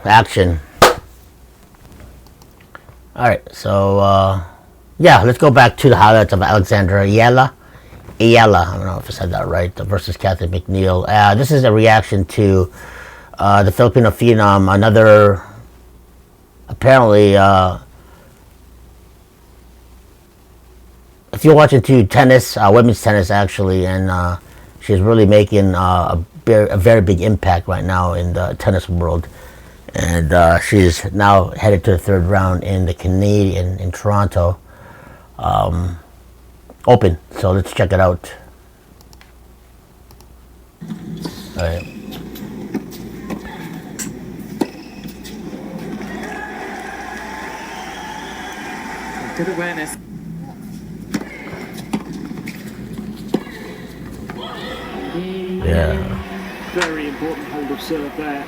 Action. Alright, so, yeah, let's go back to the highlights of Alexandra Eala, I don't know if I said that right, versus Caty McNeil. This is a reaction to the Filipino phenom, another, apparently, if you're watching tennis, women's tennis actually, and she's really making a very big impact right now in the tennis world. And she's now headed to the third round in the Canadian in Toronto Open. So let's check it out. All right. Good awareness. Yeah. Very important hold of serve there.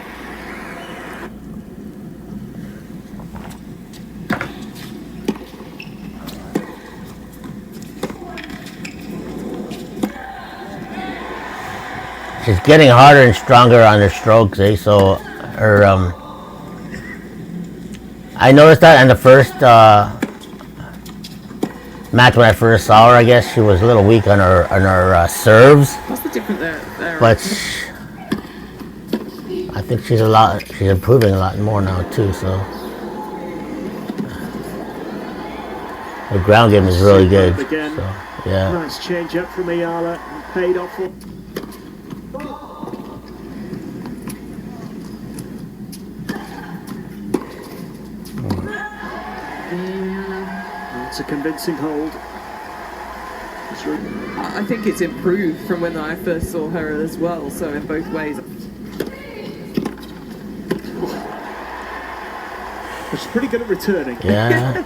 She's getting harder and stronger on her strokes, eh? So her I noticed that in the first match when I first saw her. I guess she was a little weak on her serves. What's the difference there? But I think she's improving a lot more now too. So her ground game is really good. So, yeah. Nice change up from Eala, paid off. It's a convincing hold. I think it's improved from when I first saw her as well, so in both ways. She's pretty good at returning. Yeah.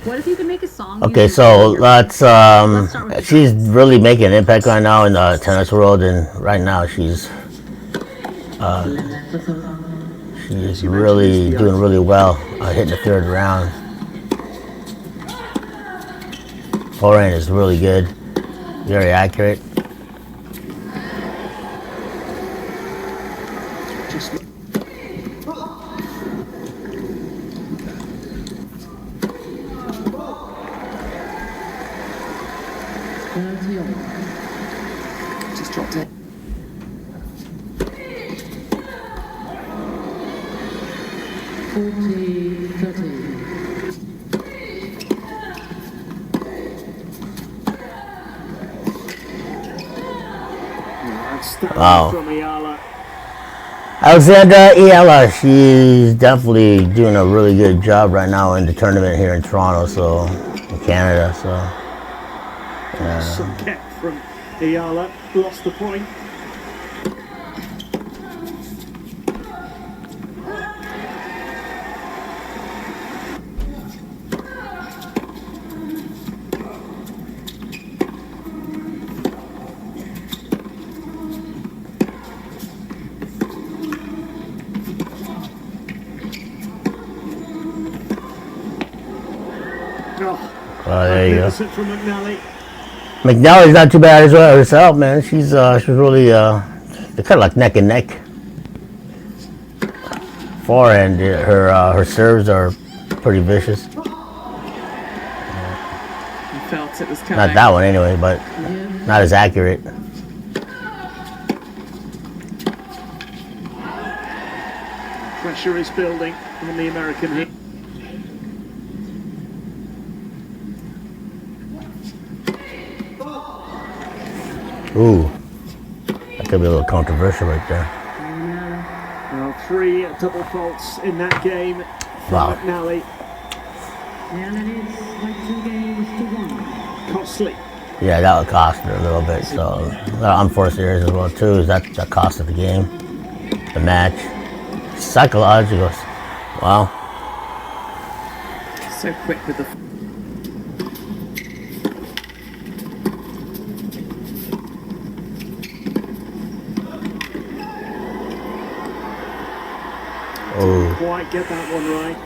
What if you could make a song? Okay, so let's she's really making an impact right now in the tennis world, and right now she's really doing really well, hitting the third round. Forehand is really good, very accurate. Just dropped it. Wow. From Eala. Alexandra Eala, she's definitely doing a really good job right now in the tournament here in Toronto, so in Canada. So yeah. Some kept from Eala, lost the point. Oh, there you go. From McNally. McNally's not too bad as well herself, man. She's really they're kind of like neck and neck. Forehand, her serves are pretty vicious. You felt it was coming. Not that one anyway, but not as accurate. Pressure is building on the American hit. Ooh, that could be a little controversial right there. Well, 3 double faults in that game from Wow. McNally. Costly. Yeah, that would cost her a little bit. So unforced errors as well too. Is that the cost of the game, the match, psychological? Wow. So quick with the. Oh. Quite get that one right.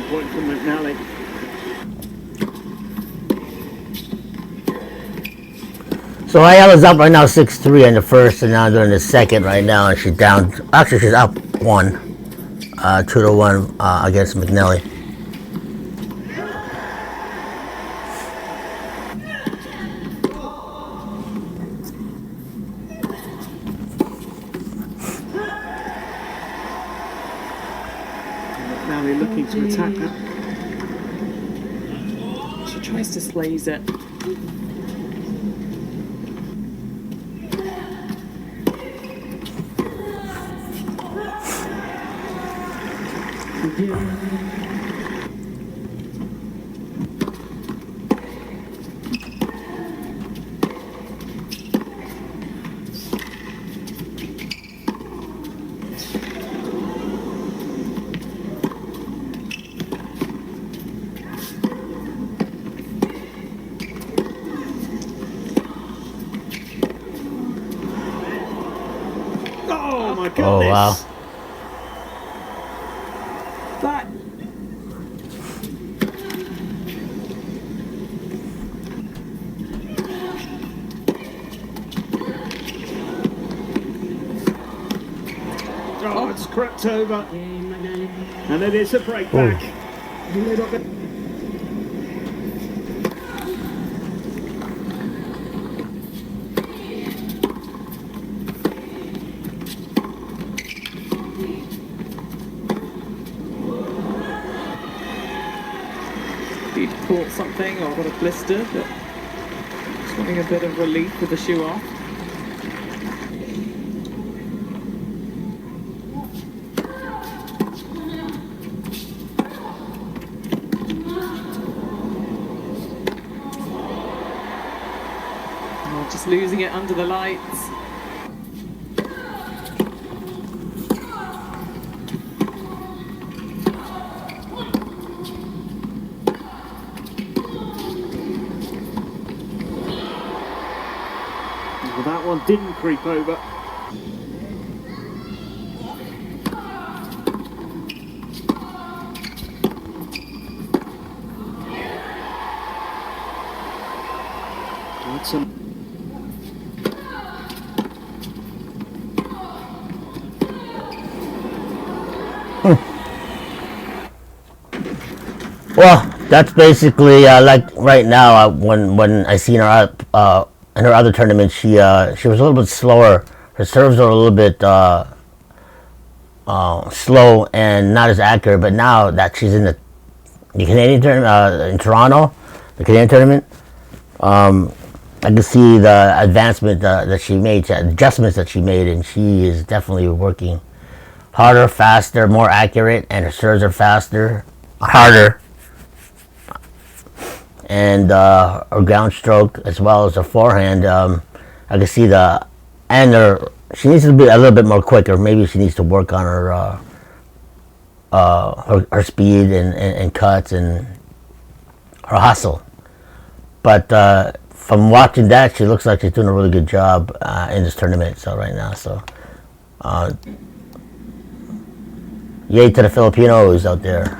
point from McNally. So Eala's up right now 6-3 in the first, and now during the second right now, and she's down. Actually, she's up 2-1 against McNally. McNally looking to attack that. She tries to slaze it. Oh my goodness! Oh wow! That Oh, it's crept over. And it is a break back. A little bit. he'd caught something or got a blister, but just wanting a bit of relief with the shoe off. Oh, just losing it under the lights. Well, that one didn't creep over. That's a... Well, that's basically like right now. When I seen her in her other tournament, she was a little bit slower. Her serves are a little bit slow and not as accurate. But now that she's in the Canadian tournament in Toronto, the Canadian tournament, I can see the advancement that she made, the adjustments that she made, and she is definitely working harder, faster, more accurate, and her serves are faster, harder. And her ground stroke as well as her forehand, I can see she needs to be a little bit more quicker. Maybe she needs to work on her speed and cuts and her hustle. But from watching that, she looks like she's doing a really good job in this tournament. So right now, yay to the Filipinos out there.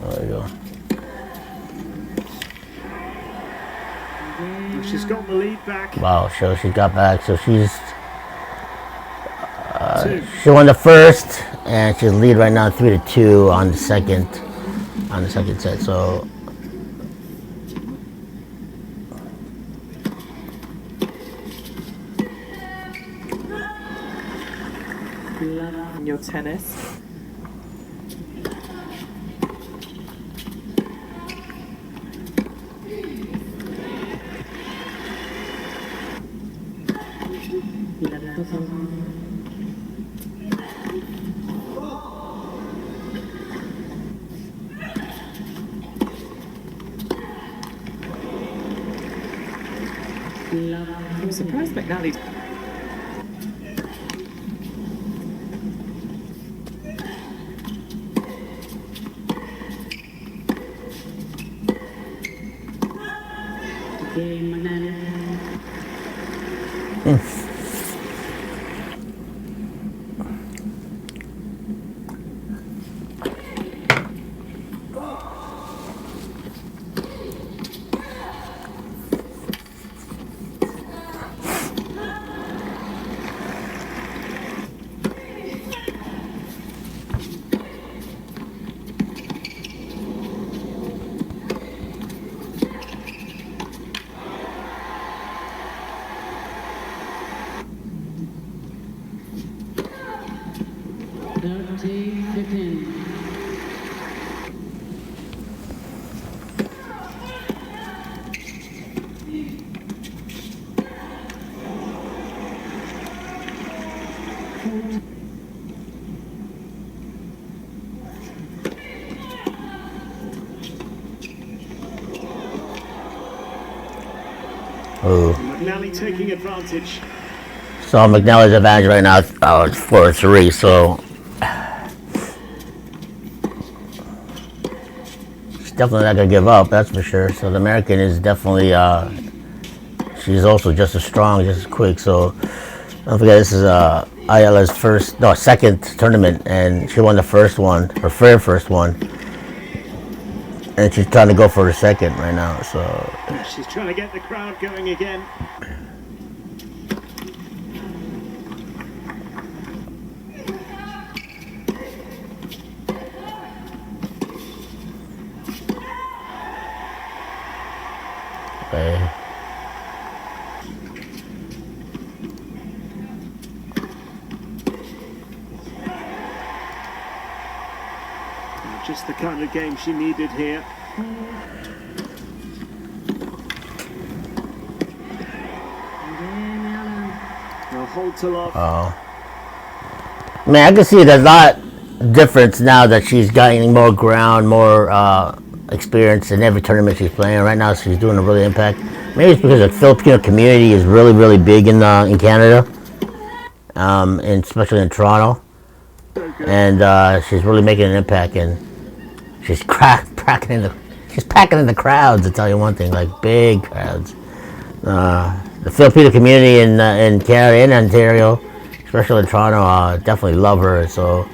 There you go. She's got the lead back. Wow, so she got back. So she won the first, and she's lead right now 3-2 on the second set. So In your tennis. I'm surprised McNally. Ooh. McNally taking advantage. So McNally's advantage right now, it's 4-3, so she's definitely not going to give up, that's for sure. So the American is definitely, she's also just as strong, just as quick. So don't forget, this is Eala's second tournament, and she won the first one, her very first one. And she's trying to go for her second right now, so. She's trying to get the crowd going again. Okay. Just the kind of game she needed here. A hold to love. Oh. Man, I can see there's a lot difference now that she's gaining more ground, more experience in every tournament she's playing. Right now, she's doing a really impact. Maybe it's because the Filipino community is really, really big in Canada, and especially in Toronto. And she's really making an impact, and she's packing in the crowds. To tell you one thing, like big crowds. The Filipino community in Canada and Ontario, especially in Toronto, definitely love her. So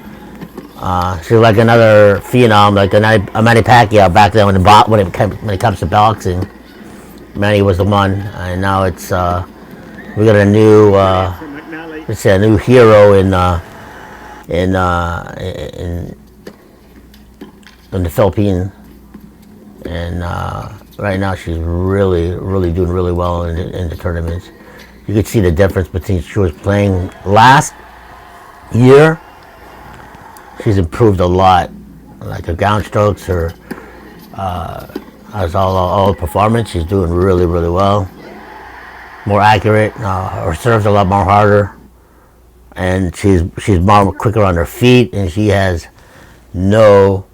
she's like another phenom, like a Manny Pacquiao back then when it comes to boxing. Manny was the one, and now it's we got a new let's say a new hero in the Philippines, and right now she's really doing really well in the tournaments. You could see the difference between she was playing last year. She's improved a lot, like her ground strokes, her all performance. She's doing really well, more accurate. Her serve's a lot more harder, and she's more quicker on her feet, and she has no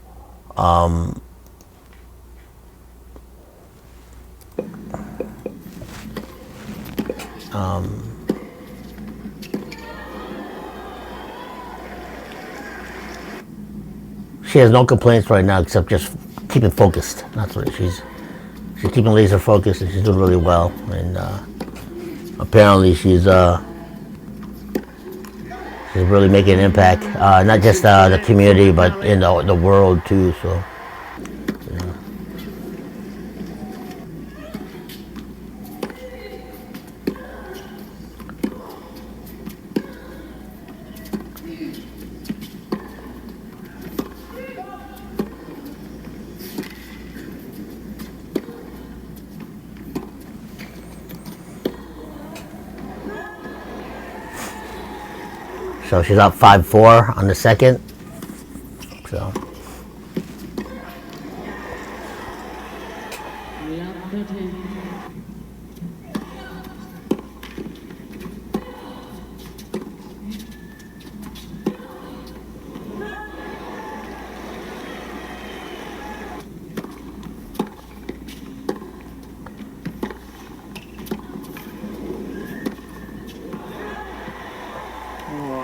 she has no complaints right now except just keeping focused. That's what she's keeping laser focused, and she's doing really well. And apparently she's really making an impact, not just the community, but in the world too. So. So she's up 5-4 on the second. So.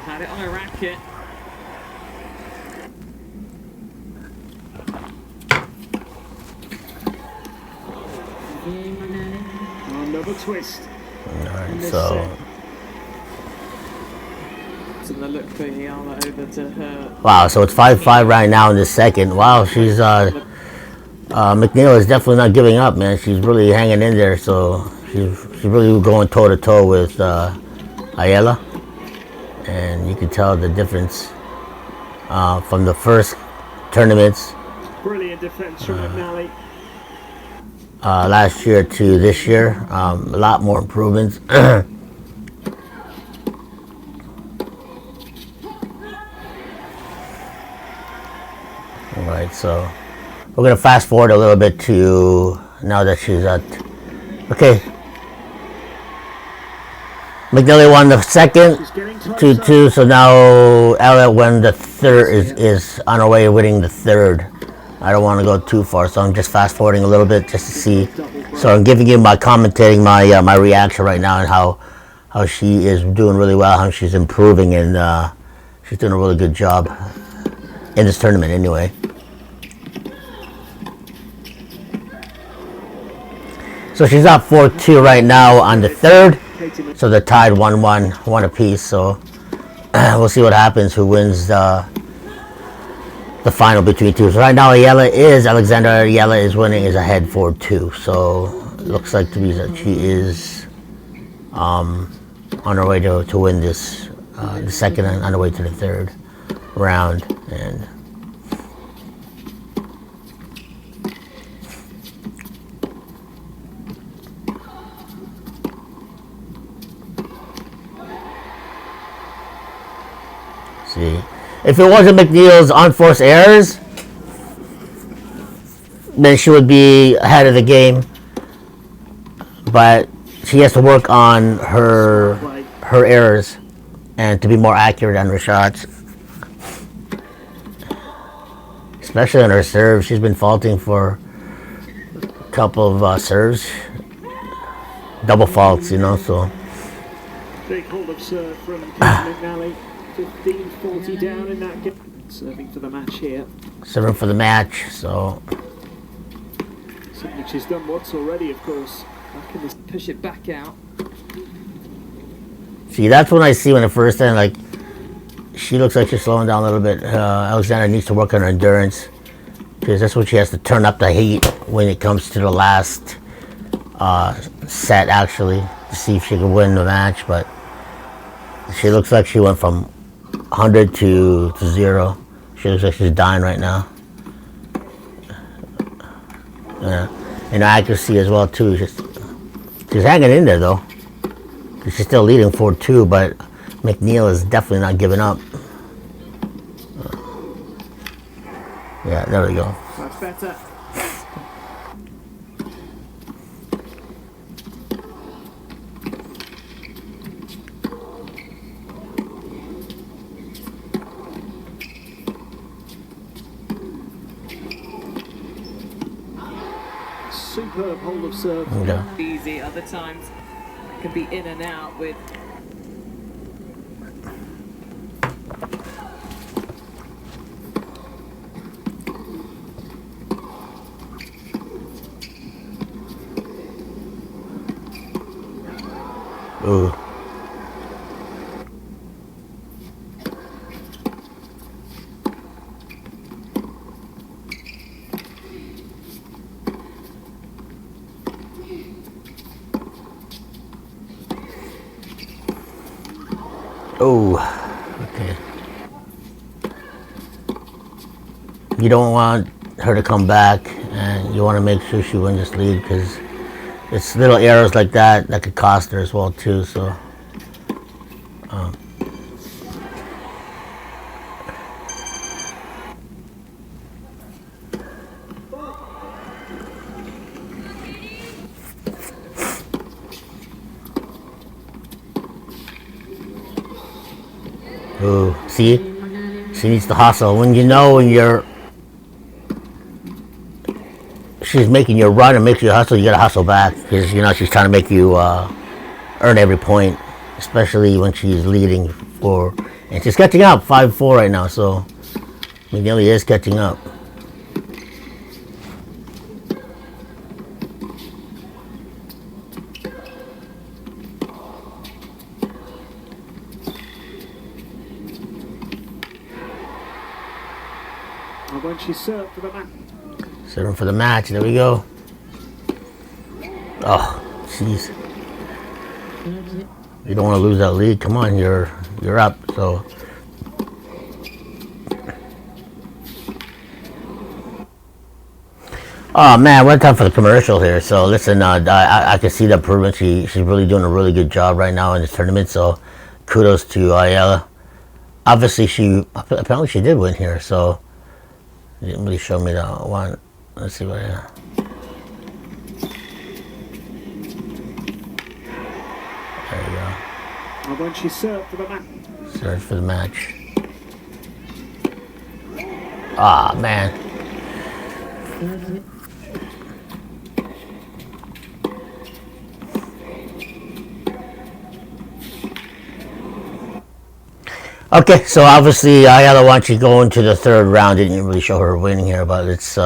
Had it on a racket. Another twist. Alright, so. So the look for Eala over to her. Wow, so it's 5-5 right now in the second. Wow, she's McNeil is definitely not giving up, man. She's really hanging in there. So she's really going toe to toe with Eala. And you can tell the difference from the first tournaments. Brilliant defense from McNally. Last year to this year, a lot more improvements. Alright, so we're going to fast forward a little bit to now that she's at. Okay. McNally won the second, 2-2, so now Eala won the third, is on her way to winning the third. I don't want to go too far, so I'm just fast forwarding a little bit just to see. So I'm giving you my commentating, my reaction right now, and how she is doing really well, how she's improving, and she's doing a really good job in this tournament anyway. So she's up 4-2 right now on the third. So they're tied 1-1, one apiece. So we'll see what happens, who wins the final between two. So right now Alexandra is winning, is ahead 4-2. So it looks like to me that she is on her way to win this, the second, and on her way to the third round. And see, if it wasn't McNeil's unforced errors, then she would be ahead of the game. But she has to work on her errors and to be more accurate on her shots, especially on her serve. She's been faulting for a couple of serves, double faults, you know. So big hold of serve from McNally. 15-40 down in that game. Serving for the match here. Serving for the match. So something she's done once already, of course. I can just push it back out. see, that's when I see when the first time, like, she looks like she's slowing down a little bit. Alexandra needs to work on her endurance, because that's when she has to turn up the heat when it comes to the last set, actually, to see if she can win the match. But she looks like she went from 100 to 0. She looks like she's dying right now. Yeah, and accuracy as well too. She's hanging in there though. She's still leading 4-2, but McNeil is definitely not giving up. Yeah, there we go. Much better. Superb hold of serve. Yeah. Easy. Other times can be in and out with. Ooh. Oh, okay. You don't want her to come back, and you want to make sure she wins this lead, because it's little errors like that could cost her as well too. So ooh, see, she needs to hustle. When she's making you run and makes you hustle, you gotta hustle back, because you know she's trying to make you earn every point, especially when she's leading and she's catching up 5-4 right now. So McNally is catching up. And when she served for the match. Serving for the match. There we go. Oh, jeez. You don't want to lose that lead. Come on, you're up. So oh man, we're time for the commercial here. So listen, I can see the improvement. She's really doing a really good job right now in this tournament. So kudos to Eala. Obviously, apparently she did win here. So it didn't really show me the one. Let's see what. There you go. And when she served for the match. Serve for the match. Ah, man. Okay, so obviously Eala wants you go into the third round. Didn't really show her winning here, but let's see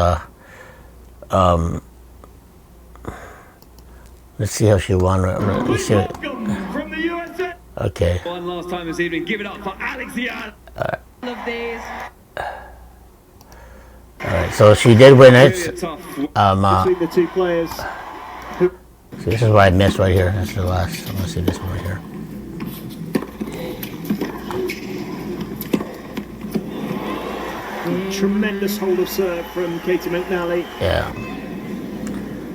how she won. Let's see. From the USA. Okay. One last time this evening, give it up for Alexandra. Of days. Alright, so she did win it. Between the two players. See, this is what I missed right here. That's the last. I'm gonna see this one right here. Tremendous hold of serve from Caty McNally. Yeah.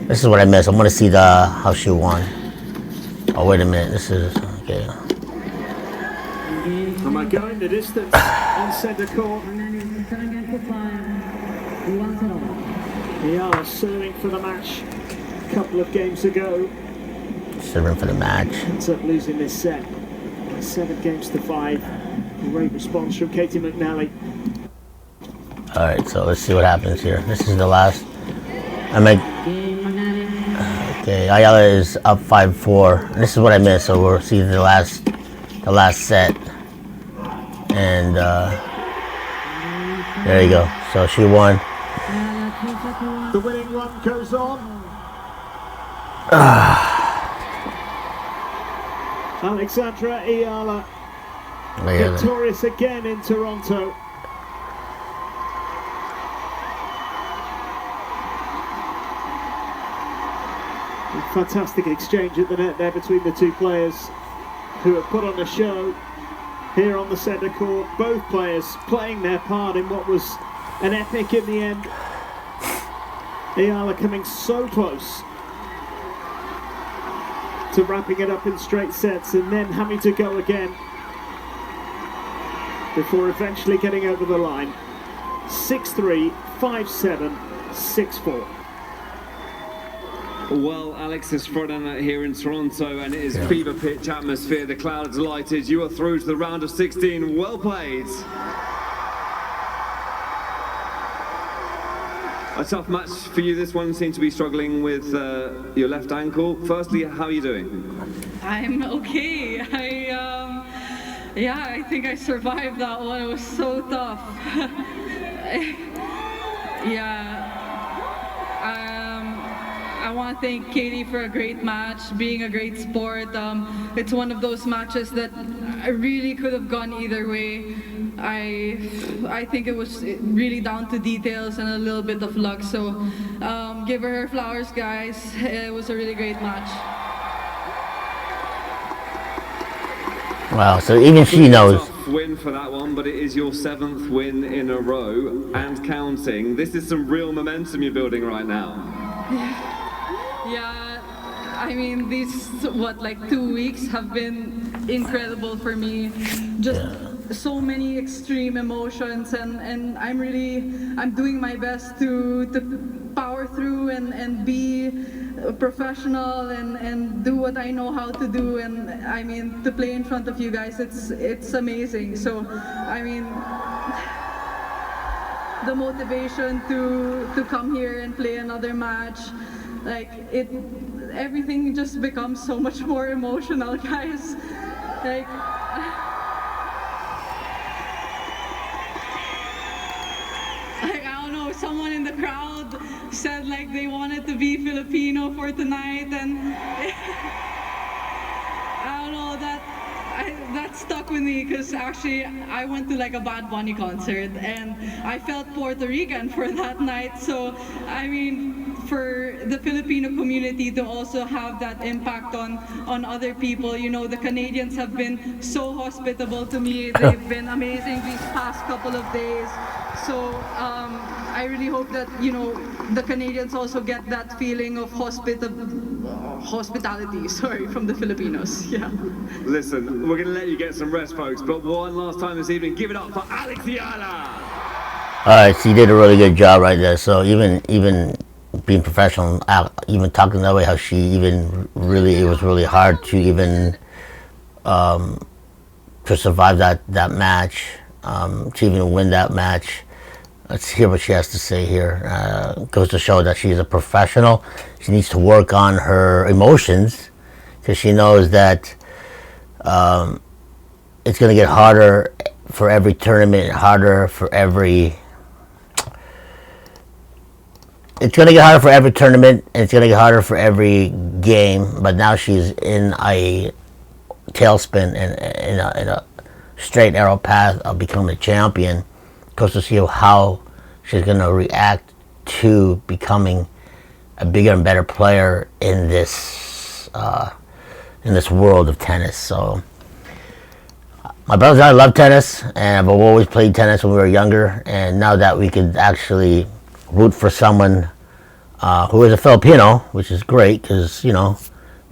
This is what I missed. I want to see the how she won. Oh wait a minute. This is okay. Am I going the distance on centre court? Eala serving for the match a couple of games ago. Serving for the match. Ends up losing this set. 7 games to 5. Great response from Caty McNally. Alright, so let's see what happens here. This is the last. Okay, Eala is up 5-4. This is what I missed, so we'll see the last set. And there you go. So she won. The winning run goes on. Alexandra Eala victorious again in Toronto. Fantastic exchange at the net there between the two players who have put on a show here on the centre court. Both players playing their part in what was an epic in the end. Eala coming so close to wrapping it up in straight sets and then having to go again before eventually getting over the line. 6-3, 5-7, 6-4. Well, Alex is Friday night here in Toronto, and it is fever pitch atmosphere. The clouds lighted. You are through to the round of 16. Well played. A tough match for you. This one seemed to be struggling with your left ankle. Firstly, how are you doing? I'm okay. I think I survived that one. It was so tough. I want to thank Caty for a great match, being a great sport. It's one of those matches that I really could have gone either way. I think it was really down to details and a little bit of luck. So give her flowers, guys. It was a really great match. Wow, so even she knows. Tough win for that one, but it is your 7th win in a row and counting. This is some real momentum you're building right now. Yeah, I mean, these, 2 weeks have been incredible for me. Just so many extreme emotions, and I'm doing my best to power through and be a professional and do what I know how to do. And I mean, to play in front of you guys, it's amazing. So, I mean, the motivation to come here and play another match, everything just becomes so much more emotional, guys. I don't know, someone in the crowd said they wanted to be Filipino for tonight, and I don't know, that stuck with me, because actually I went to a Bad Bunny concert and I felt Puerto Rican for that night. So I mean, for the Filipino community to also have that impact on other people, the Canadians have been so hospitable to me. They've been amazing these past couple of days. So I really hope that the Canadians also get that feeling of hospitality, from the Filipinos. Yeah. Listen, we're going to let you get some rest, folks, but one last time this evening, give it up for Alexandra. Alright, so you did a really good job right there. So even being professional, even talking that way, how she even it was really hard to even to survive that match, to even win that match. Let's hear what she has to say here. Goes to show that she's a professional. She needs to work on her emotions because she knows that it's going to get harder for every tournament, It's going to get harder for every tournament, and it's going to get harder for every game. But now she's in a tailspin and in a straight arrow path of becoming a champion. Goes to see how she's going to react to becoming a bigger and better player in this world of tennis. So my brothers and I love tennis, and I've always played tennis when we were younger. And now that we could actually root for someone who is a Filipino, which is great because, you know,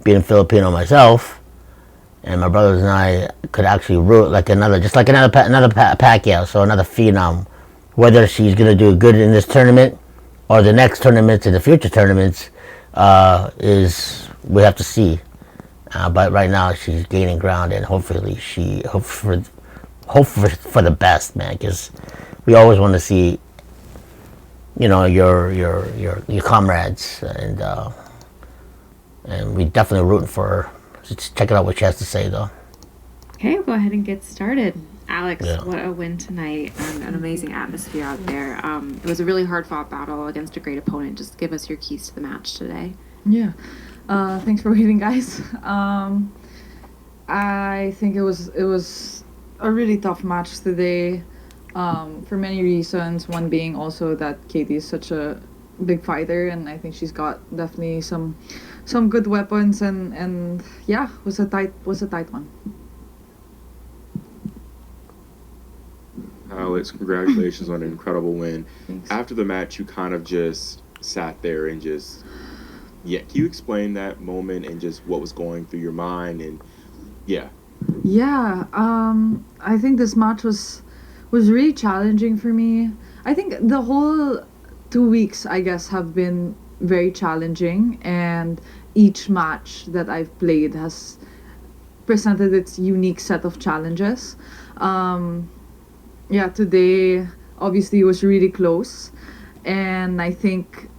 being Filipino myself, and my brothers and I could actually root like another Pacquiao, so another phenom. Whether she's going to do good in this tournament or the next tournaments and the future tournaments we have to see. But right now she's gaining ground, and hopefully hope for the best, man. Because we always want to see, you know, your comrades, and we definitely rooting for her. Just check it out what she has to say, though. Okay, we'll go ahead and get started. Alex, Yeah. What a win tonight, and an amazing atmosphere out there. It was a really hard-fought battle against a great opponent. Just give us your keys to the match today. Yeah. Thanks for waiting, guys. I think it was a really tough match today, for many reasons. One being also that Caty is such a big fighter, and I think she's got definitely some good weapons, and yeah, was a tight one. Alex, congratulations on an incredible win. Thanks. After the match, you kind of just sat there and just, can you explain that moment and just what was going through your mind? And Yeah, I think this match was really challenging for me. I think the whole 2 weeks, I guess, have been very challenging, and each match that I've played has presented its unique set of challenges. Today obviously was really close, and I think,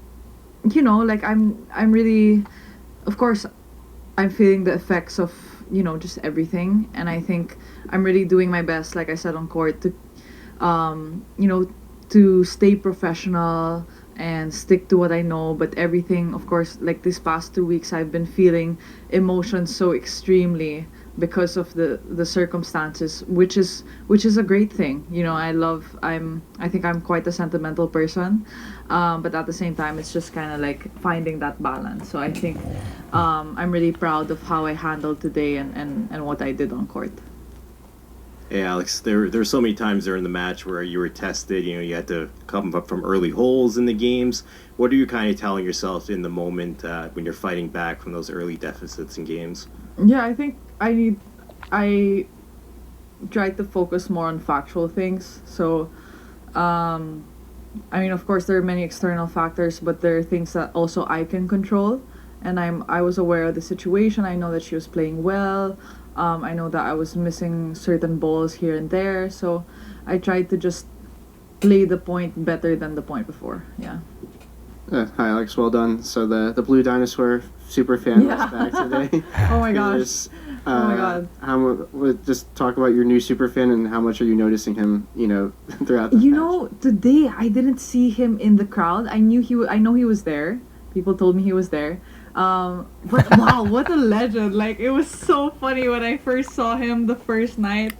you know, like I'm really, of course, I'm feeling the effects of, you know, just everything, and I think I'm really doing my best, like I said on court, to you know, to stay professional and stick to what I know. But everything, of course, like this past 2 weeks, I've been feeling emotions so extremely because of the circumstances, which is a great thing. You know, I think I'm quite a sentimental person, but at the same time, it's just kind of like finding that balance. So I think I'm really proud of how I handled today and what I did on court. Hey Alex, there were so many times during the match where you were tested. You know, you had to come up from early holes in the games. What are you kind of telling yourself in the moment when you're fighting back from those early deficits in games? Yeah, I think I tried to focus more on factual things. So, I mean, of course, there are many external factors, but there are things that also I can control. And I was aware of the situation. I know that she was playing well. I know that I was missing certain balls here and there. So I tried to just play the point better than the point before. Yeah. Hi Alex, well done. So the Blue Dinosaur super fan was back today. Oh my gosh. Oh my god. Just talk about your new super fan and how much are you noticing him, you know, throughout the You match? know, today I didn't see him in the crowd. I know he was there. People told me he was there. But wow, what a legend. Like, it was so funny when I first saw him the first night.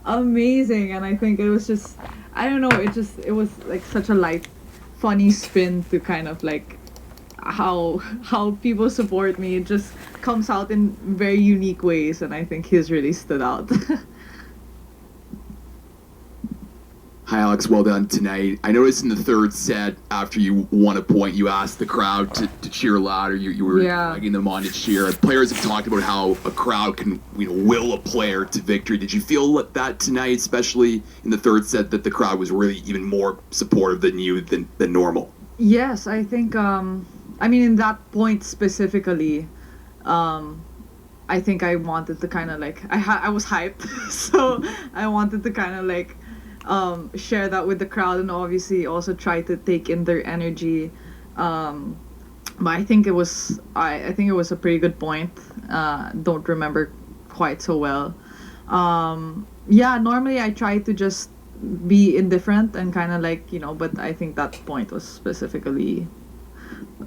Amazing. And I think it was just, I don't know, it was like such a light, funny spin to kind of like how people support me. It just comes out in very unique ways, and I think his really stood out. Hi, Alex. Well done tonight. I noticed in the third set, after you won a point, you asked the crowd to cheer louder. You were egging them on to cheer. Players have talked about how a crowd can, will a player to victory. Did you feel that tonight, especially in the third set, that the crowd was really even more supportive than you than normal? Yes, I think, I mean, in that point specifically, I think I wanted to kind of like, I was hyped, so I wanted to kind of like share that with the crowd and obviously also try to take in their energy. But I think it was I think it was a pretty good point. Don't remember quite so well. Yeah, normally I try to just be indifferent and kind of like, but I think that point was specifically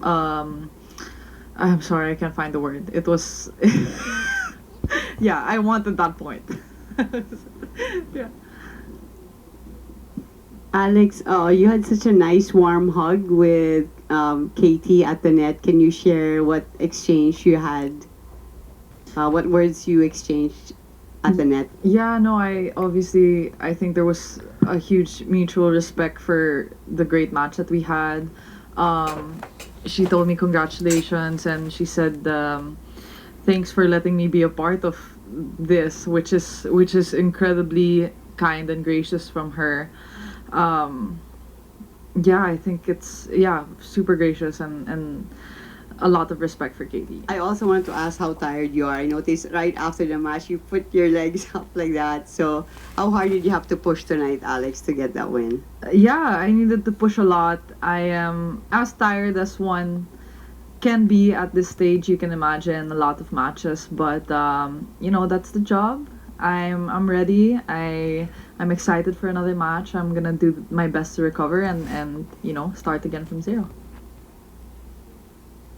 I'm sorry, I can't find the word. It was yeah, I wanted that point. Yeah. Alex, you had such a nice warm hug with Caty at the net. Can you share what exchange you had? What words you exchanged at the net? Yeah, no, I think there was a huge mutual respect for the great match that we had. She told me congratulations, and she said thanks for letting me be a part of this, which is incredibly kind and gracious from her. Yeah, I think it's super gracious and a lot of respect for Caty. I also wanted to ask how tired you are. I noticed right after the match you put your legs up like that. So how hard did you have to push tonight, Alex, to get that win? Yeah, I needed to push a lot. I am as tired as one can be at this stage. You can imagine a lot of matches, but that's the job. I'm ready. I'm excited for another match. I'm gonna do my best to recover and start again from zero.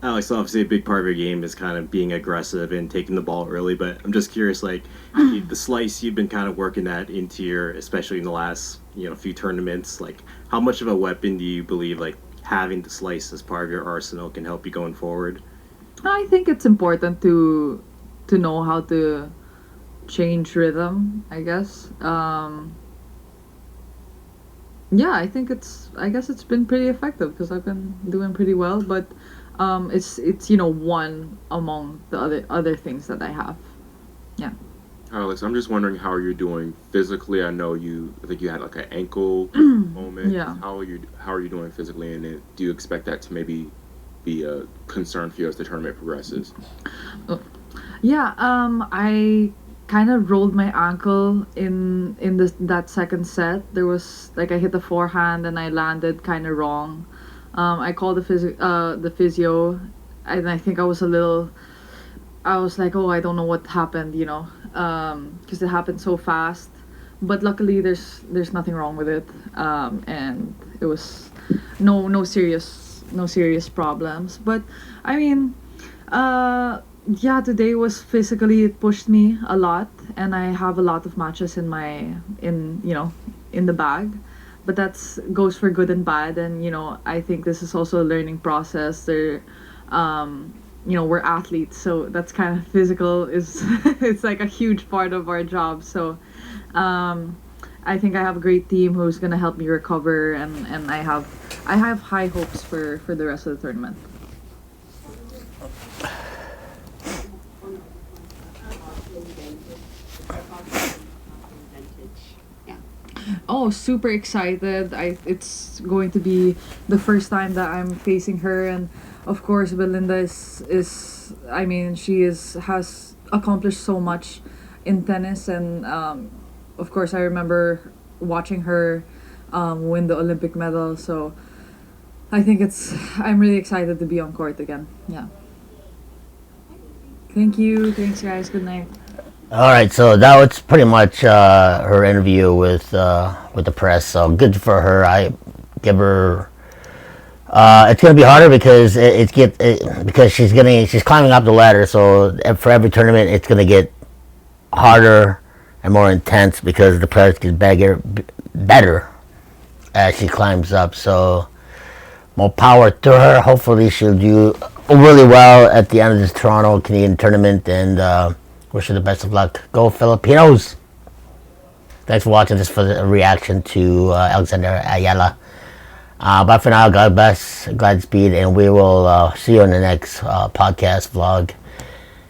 Alex, obviously a big part of your game is kind of being aggressive and taking the ball early, but I'm just curious, like, the slice you've been kind of working that into your, especially in the last, few tournaments, like, how much of a weapon do you believe, like, having the slice as part of your arsenal can help you going forward? I think it's important to know how to change rhythm, I guess. Yeah, I guess it's been pretty effective because I've been doing pretty well, but it's one among the other things that I have. Yeah. Alex, I'm just wondering how you're doing physically. I think you had like an ankle moment. Yeah. How are you doing physically, and do you expect that to maybe be a concern for you as the tournament progresses? Yeah, I kind of rolled my ankle in that second set. There was I hit the forehand and I landed kind of wrong. I called the physio, and I think I was like, oh, I don't know what happened, because it happened so fast. But luckily, there's nothing wrong with it, and it was no serious problems. But I mean, yeah, today was physically, it pushed me a lot, and I have a lot of matches in the bag. But that goes for good and bad, and I think this is also a learning process. We're athletes, so that's kind of physical it's like a huge part of our job. So I think I have a great team who's gonna help me recover, and I have high hopes for the rest of the tournament. Oh, super excited. It's going to be the first time that I'm facing her, and of course Belinda is I mean, she has accomplished so much in tennis, and of course I remember watching her win the Olympic medal, so I think I'm really excited to be on court again. Yeah. Thank you. Thanks guys. Good night. All right, so that was pretty much her interview with the press. So good for her. I give her. It's gonna be harder because because she's climbing up the ladder. So for every tournament, it's gonna get harder and more intense because the press gets better as she climbs up. So more power to her. Hopefully, she'll do really well at the end of this Toronto Canadian tournament, and wish her the best of luck. Go Filipinos! Thanks for watching this for the reaction to Alexandra Eala. Bye for now. God bless. Godspeed. And we will see you in the next podcast vlog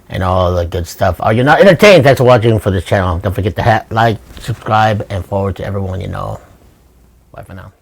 and all the good stuff. Are you not entertained? Thanks for watching for this channel. Don't forget to like, subscribe, and forward to everyone you know. Bye for now.